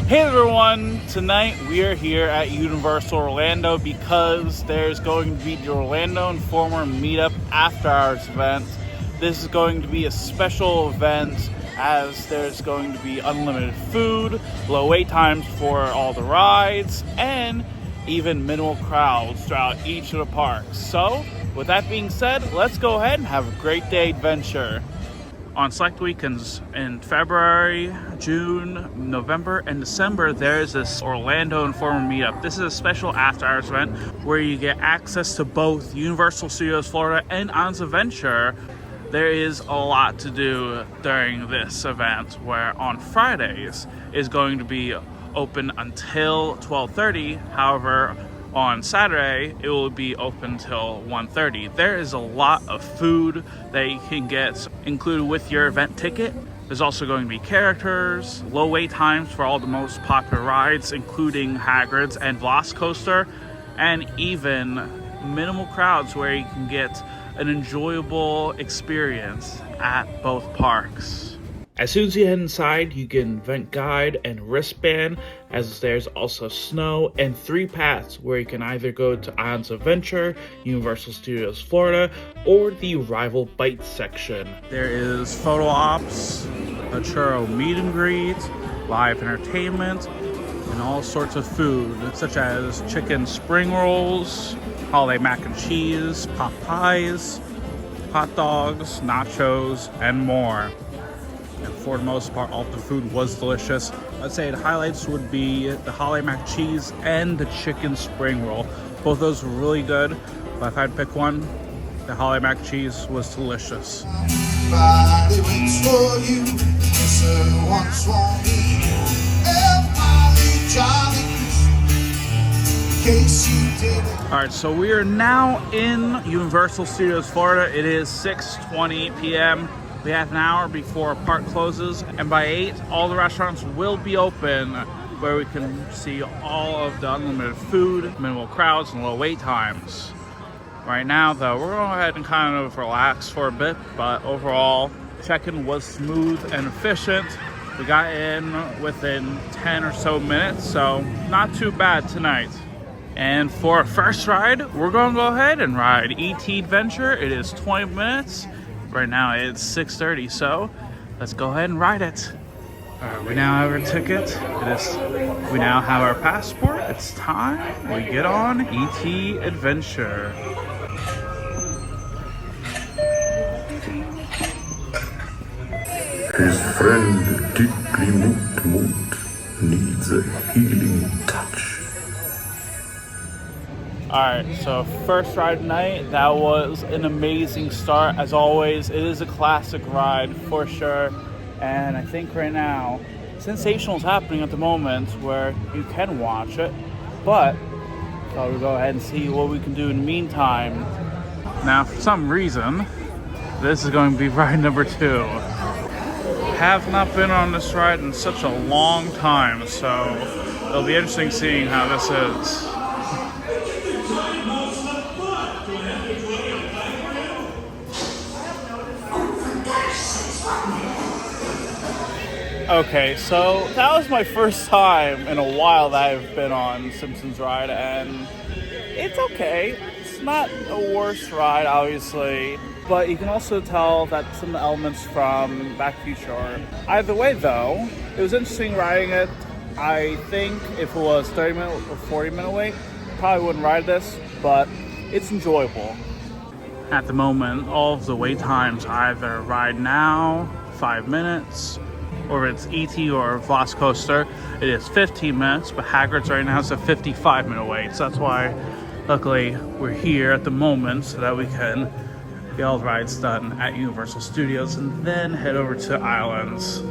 Hey everyone, tonight we are here at Universal Orlando because there's going to be the Orlando Informer Meetup after hours event. This is going to be a special event as there's going to be unlimited food, low wait times for all the rides, and even minimal crowds throughout each of the parks. So, with that being said, let's go ahead and have a great day adventure. On select weekends in February, June, November, and December, there is this Orlando Informer Meetup. This is a special after-hours event where you get access to both Universal Studios Florida and Islands of Adventure. There is a lot to do during this event, where on Fridays is going to be open until 12:30. However, on Saturday, it will be open till 1:30. There is a lot of food that you can get included with your event ticket. There's also going to be characters, low wait times for all the most popular rides, including Hagrid's and Velocicoaster, and even minimal crowds where you can get an enjoyable experience at both parks. As soon as you head inside, you get an event guide and wristband, as there's also snow and 3 paths where you can either go to Islands of Adventure, Universal Studios Florida, or the Rival Bite section. There is photo ops, a churro meet and greet, live entertainment, and all sorts of food, such as chicken spring rolls, holiday mac and cheese, pot pies, hot dogs, nachos, and more. And for the most part, all the food was delicious. I'd say the highlights would be the holiday mac and cheese and the chicken spring roll. Both those were really good, but if I had to pick one, the holiday mac and cheese was delicious. Everybody waits for you, so once won't be. Alright, so we are now in Universal Studios Florida. It is 6:20 p.m. We have an hour before park closes, and by 8, all the restaurants will be open, where we can see all of the unlimited food, minimal crowds, and low wait times. Right now, though, we're going to go ahead and kind of relax for a bit, but overall, check-in was smooth and efficient. We got in within 10 or so minutes, so not too bad tonight. And for our first ride, we're going to go ahead and ride E.T. Adventure. It is 20 minutes. Right now it's 6:30, so let's go ahead and ride it. Alright, we now have our ticket. We now have our passport. It's time we get on E.T. Adventure. His friend Diddly Moot Moot needs a healing touch. Alright, so first ride tonight, that was an amazing start. As always, it is a classic ride for sure. And I think right now, sensational is happening at the moment where you can watch it. But I thought we'd go ahead and see what we can do in the meantime. Now, for some reason, this is going to be ride number 2. Have not been on this ride in such a long time, so it'll be interesting seeing how this is. Okay, so that was my first time in a while that I've been on Simpsons ride, and it's okay. It's not a worse ride, obviously, but you can also tell that some of the elements from Back to the Future are. Either way, though, it was interesting riding it. I think if it was 30-minute or 40-minute wait, probably wouldn't ride this, but it's enjoyable. At the moment, all of the wait times either ride now, 5 minutes, or if it's E.T. or Velocicoaster, it is 15 minutes, but Hagrid's right now is a 55-minute wait. So that's why, luckily, we're here at the moment so that we can get all the rides done at Universal Studios and then head over to Islands.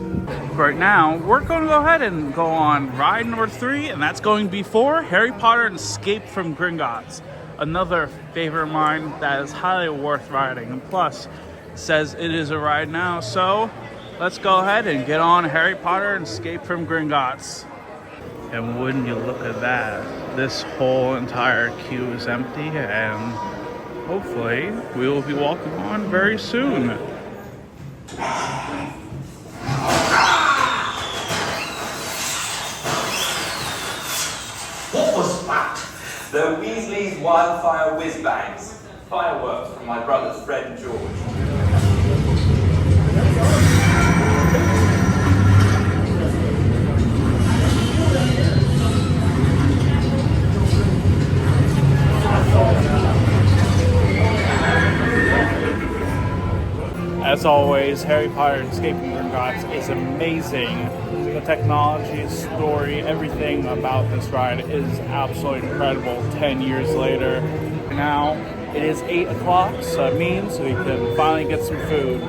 Right now, we're going to go ahead and go on ride number 3, and that's going to be for Harry Potter and Escape from Gringotts. Another favorite of mine that is highly worth riding, and plus, it says it is a ride now, so let's go ahead and get on Harry Potter and Escape from Gringotts. And wouldn't you look at that, this whole entire queue is empty, and hopefully we will be walking on very soon. The Weasley's Wildfire Whiz Bangs. Fireworks from my brother's friend George. As always, Harry Potter and Escaping Gringotts is amazing. The technology, story, everything about this ride is absolutely incredible 10 years later. Now, it is 8 o'clock, so it means we can finally get some food.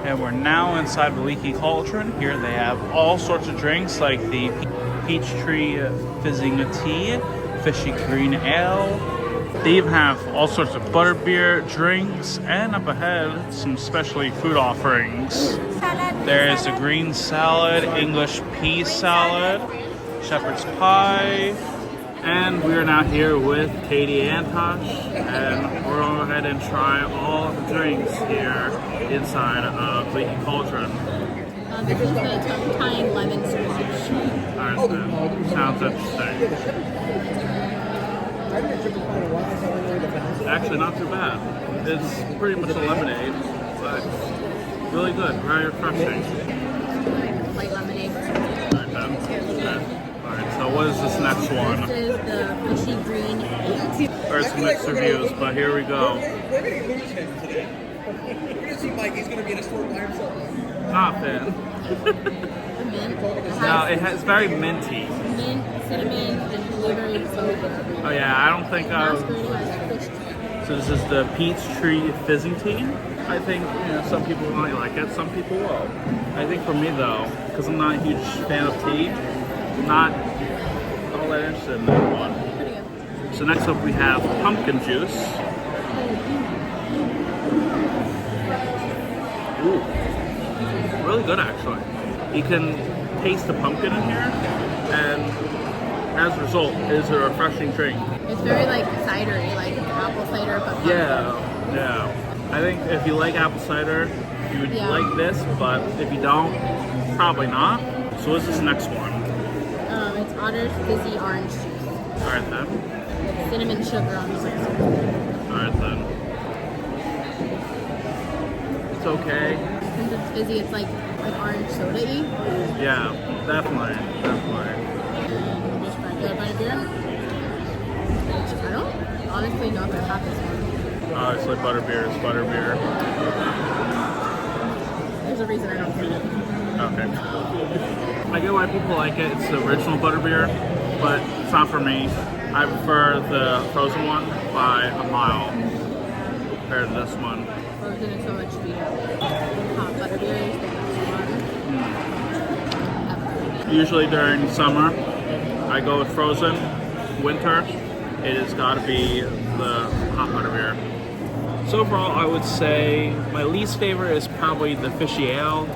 And we're now inside the Leaky Cauldron. Here they have all sorts of drinks like the peach tree fizzing tea, fishy green ale. They even have all sorts of butterbeer drinks, and up ahead, some specialty food offerings. There is a green salad, English pea salad, shepherd's pie, and we are now here with Katie and Tosh, and we're going to go ahead and try all of the drinks here inside of Leaky Cauldron. This is the tongue-tying lemon squash. Alright then, sounds interesting. Actually, not too bad. It's pretty much a lemonade, but really good, very refreshing. Light lemonade. Alright then. Okay. Alright, so what is this next one? This is the fishy green ale. There's some mixed reviews, but here we go. We're going to lose him today. We're going to see Mike. He's going to be in a store by himself. Not thin. Mint. No, it's very minty. Mint, cinnamon, and blueberry flavor. Oh yeah, I don't think Masquerade as fish. So this is the peach tree fizzing tea. I think some people might like it, some people will. I think for me though, because I'm not a huge fan of tea, not all that interested in that one. So next up we have pumpkin juice. Ooh, really good actually. You can taste the pumpkin in here, and as a result, it is a refreshing drink. It's very like cidery, like apple cider, but pumpkin. Yeah. I think if you like apple cider, you would Yeah. like this, but if you don't, probably not. So what's this next one? It's Otter's Fizzy Orange Juice. Alright then. With cinnamon sugar on the side. Alright then. It's okay. Since it's fizzy, it's like orange soda-y. Yeah, definitely. And just regular butterbeer. I don't honestly know if I have this one. Obviously butterbeer is butterbeer. There's a reason I don't drink it. Okay. I get why people like it. It's the original butterbeer, but it's not for me. I prefer the frozen one by a mile compared to this one. Frozen is so much sweeter. Hot butterbeer is the best one. Usually during summer, I go with frozen. Winter, it has got to be the hot butterbeer. So overall, I would say my least favorite is probably the fishy ale.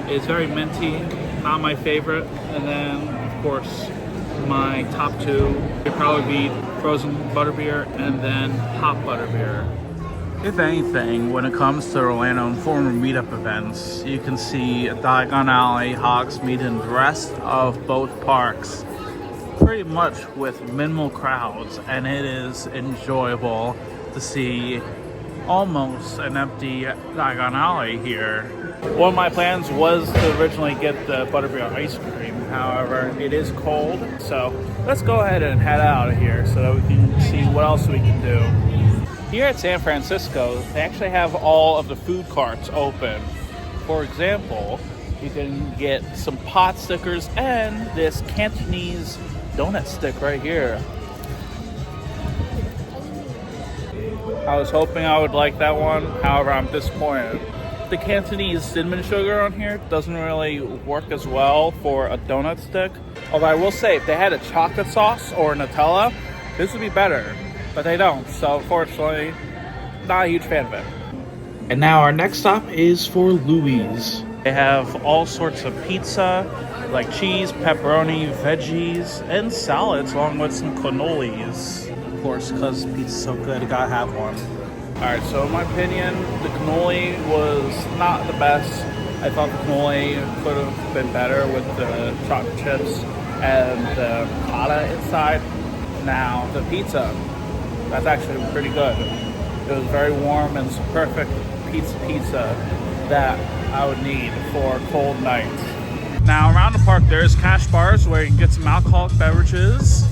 It's very minty, not my favorite. And then, of course, my top two would probably be frozen butterbeer and then hot butterbeer. If anything, when it comes to Orlando Informer Meetup events, you can see Diagon Alley, Hogsmeade, and the rest of both parks pretty much with minimal crowds, and it is enjoyable to see almost an empty Diagon Alley here. One of my plans was to originally get the butterbeer ice cream. However, it is cold, so let's go ahead and head out of here so that we can see what else we can do. Here at San Francisco, they actually have all of the food carts open. For example, you can get some pot stickers and this Cantonese donut stick right here. I was hoping I would like that one, however I'm disappointed. The Cantonese cinnamon sugar on here doesn't really work as well for a donut stick. Although I will say, if they had a chocolate sauce or Nutella, this would be better. But they don't, so unfortunately, not a huge fan of it. And now our next stop is for Louis. They have all sorts of pizza, like cheese, pepperoni, veggies, and salads, along with some cannolis. Of course, because pizza's so good, you gotta have one. Alright, so in my opinion, the cannoli was not the best. I thought the cannoli could have been better with the chocolate chips and the cotta inside. Now, the pizza, that's actually pretty good. It was very warm and it's a perfect pizza that I would need for cold nights. Now, around the park, there's cash bars where you can get some alcoholic beverages.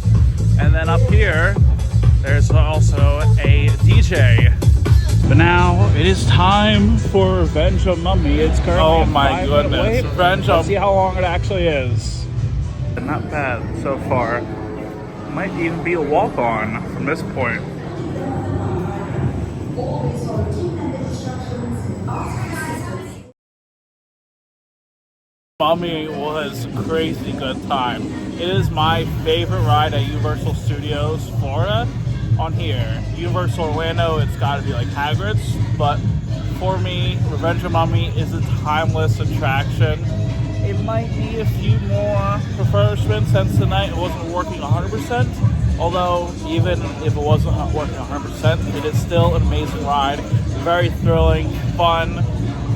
And then up here, there's also a DJ. But now it is time for Revenge of Mummy. It's currently Oh my goodness. Revenge of... Let's see how long it actually is. Not bad so far. Might even be a walk-on from this point. Mummy was a crazy good time. It is my favorite ride at Universal Studios Florida. On here, Universal Orlando, it's got to be like Hagrid's, but for me, Revenge of Mummy is a timeless attraction. It might need a few more refurbishments since tonight it wasn't working 100%. Although, even if it wasn't working 100%, it is still an amazing ride. Very thrilling, fun,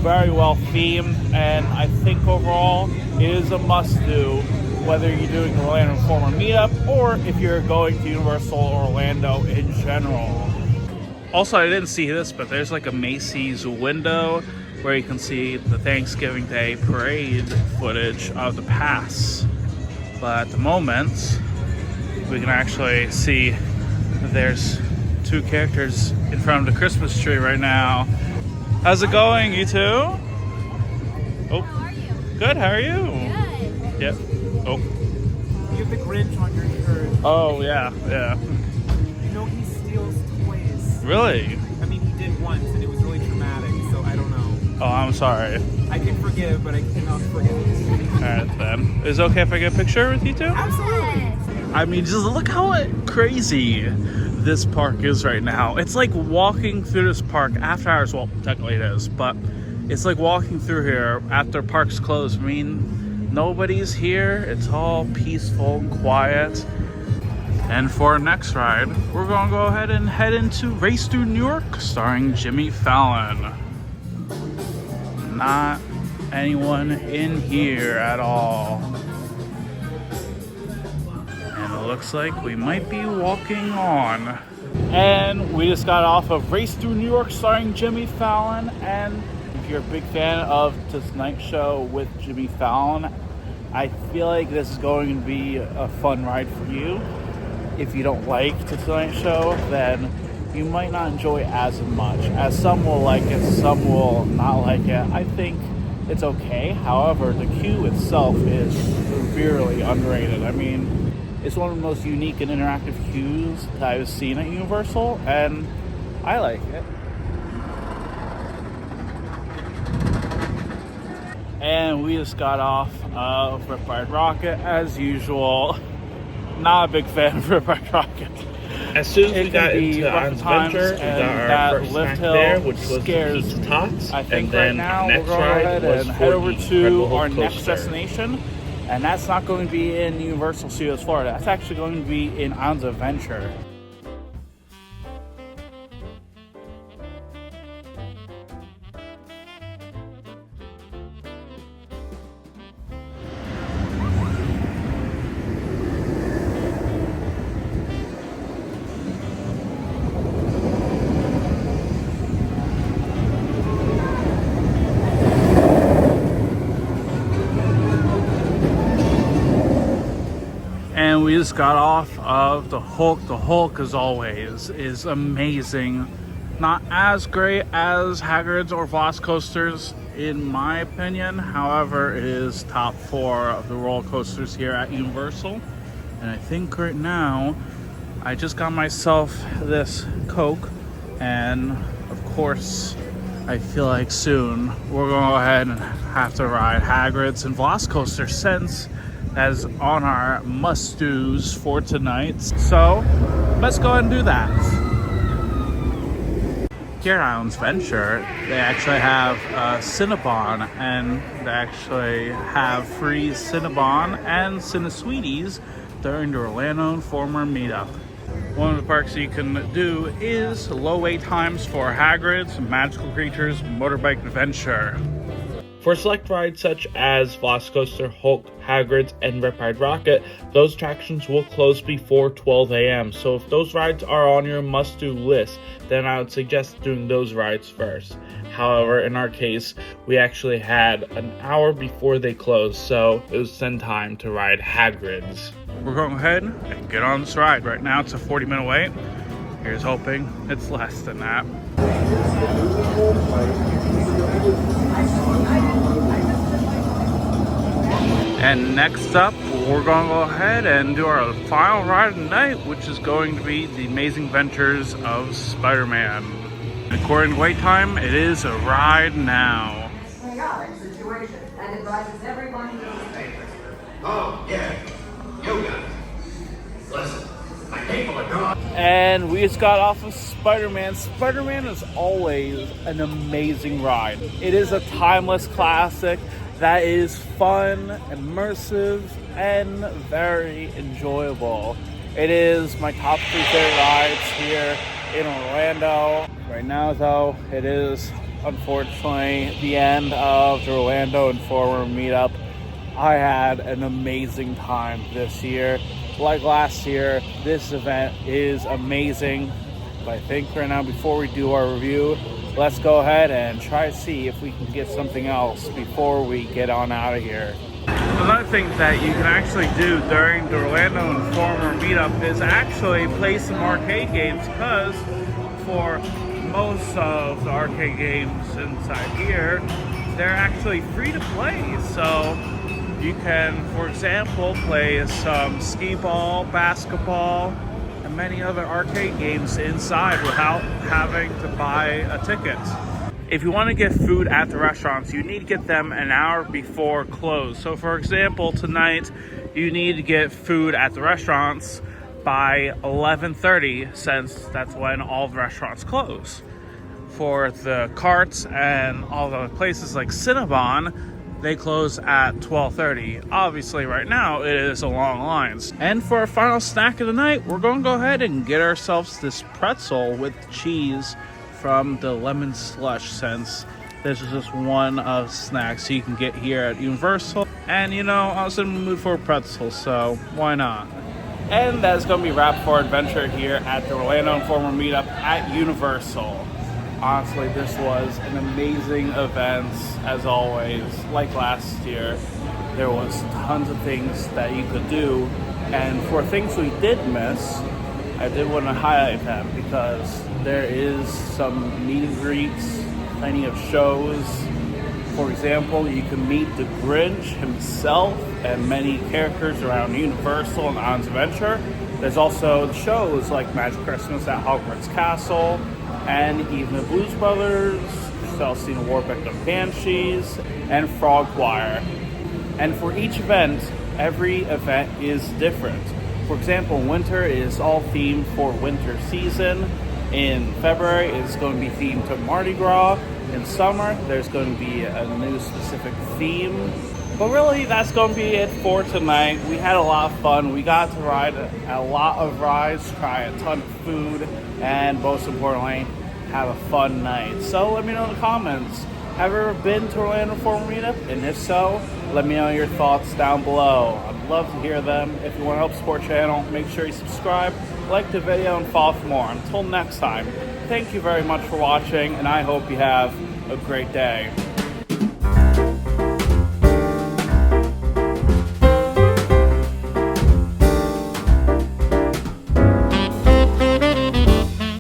very well themed, and I think overall it is a must-do. Whether you're doing the Orlando Informer Meetup or if you're going to Universal Orlando in general. Also, I didn't see this, but there's like a Macy's window where you can see the Thanksgiving Day parade footage of the pass. But at the moment, we can actually see there's two characters in front of the Christmas tree right now. How's it going, you two? Oh, how are you? Good, how are you? Good. Yep. Oh. You have the Grinch on your shirt. Oh, yeah. You know he steals toys. Really? I mean, he did once, and it was really traumatic, so I don't know. Oh, I'm sorry. I can forgive, but I cannot forget. Alright, then. Is it okay if I get a picture with you two? Absolutely. I mean, just look how crazy this park is right now. It's like walking through this park after hours. Well, technically it is, but it's like walking through here after park's closed. I mean, nobody's here. It's all peaceful and quiet. And for our next ride, we're gonna go ahead and head into Race Through New York, starring Jimmy Fallon. Not anyone in here at all. And it looks like we might be walking on. And we just got off of Race Through New York, starring Jimmy Fallon. And if you're a big fan of Tonight Show with Jimmy Fallon, I feel like this is going to be a fun ride for you. If you don't like The Tonight Show, then you might not enjoy it as much. As some will like it, some will not like it. I think it's okay. However, the queue itself is severely underrated. I mean, it's one of the most unique and interactive queues that I've seen at Universal, and I like it. And we just got off of Rip Ride Rocket as usual. Not a big fan of Rip Ride Rocket. As soon as we got into On's Venture, we got our first snack there, which was Pizza Tots. I think and then right now next we're going to go ride ahead was and head over to our coaster. next destination. And that's not going to be in Universal Studios Florida. That's actually going to be in On's Adventure. And we just got off of the Hulk. The Hulk, as always, is amazing. Not as great as Hagrid's or Velocicoasters, in my opinion. However, it is top 4 of the roller coasters here at Universal. And I think right now, I just got myself this Coke. And, of course, I feel like soon we're going to go ahead and have to ride Hagrid's and Velocicoaster since as on our must-dos for tonight. So let's go ahead and do that. Here at On's Venture, they actually have Cinnabon, and they actually have free Cinnabon and Cinnasweeties during the Orlando Informer Meetup. One of the parks you can do is low wait times for Hagrid's Magical Creatures Motorbike Adventure. For select rides such as Velocicoaster, Hulk, Hagrid's, and Riptide Rocket, those attractions will close before 12 a.m. So if those rides are on your must-do list, then I would suggest doing those rides first. However, in our case, we actually had an hour before they closed, so it was then time to ride Hagrid's. We're going ahead and get on this ride. Right now it's a 40-minute wait. Here's hoping it's less than that. And next up, we're going to go ahead and do our final ride of the night, which is going to be The Amazing Adventures of Spider-Man. According to wait time, it is a ride now. Chaotic situation and advises everyone to Oh, yeah. You guys. Listen, my people are gone. And we just got off of Spider-Man. Spider-Man is always an amazing ride. It is a timeless classic that is fun, immersive, and very enjoyable. It is my top 3 favorite rides here in Orlando. Right now, though, it is unfortunately the end of the Orlando Informer Meetup. I had an amazing time this year. Like last year, this event is amazing. But I think right now, before we do our review, let's go ahead and try to see if we can get something else before we get on out of here. Another thing that you can actually do during the Orlando Informer Meetup is actually play some arcade games, because for most of the arcade games inside here, they're actually free to play. So you can, for example, play some skee-ball, basketball, and many other arcade games inside without having to buy a ticket. If you want to get food at the restaurants, you need to get them an hour before close. So for example, tonight, you need to get food at the restaurants by 11:30, since that's when all the restaurants close. For the carts and all the places like Cinnabon, they close at 12:30. Obviously, right now, it is a long lines. And for our final snack of the night, we're going to go ahead and get ourselves this pretzel with cheese from the Lemon Slush, since this is just one of snacks you can get here at Universal. And you know, I was in the mood for a pretzel, so why not? And that's going to be a wrap for our adventure here at the Orlando Informer Meetup at Universal. Honestly, this was an amazing event, as always. Like last year, there was tons of things that you could do. And for things we did miss, I did want to highlight them, because there is some meet and greets, plenty of shows. For example, you can meet the Grinch himself and many characters around Universal and On's Adventure. There's also shows like Magic Christmas at Hogwarts Castle, and even the Blues Brothers, Celestine Warbeck and Banshees, and Frog Choir. And for each event, every event is different. For example, winter is all themed for winter season. In February, it's going to be themed to Mardi Gras. In summer, there's going to be a new specific theme. But really, that's going to be it for tonight. We had a lot of fun. We got to ride a lot of rides, try a ton of food, and most importantly, have a fun night. So let me know in the comments, have you ever been to Orlando Informer Meetup? And if so, let me know your thoughts down below. I'd love to hear them. If you want to help support the channel, make sure you subscribe, like the video, and follow for more. Until next time, thank you very much for watching, and I hope you have a great day.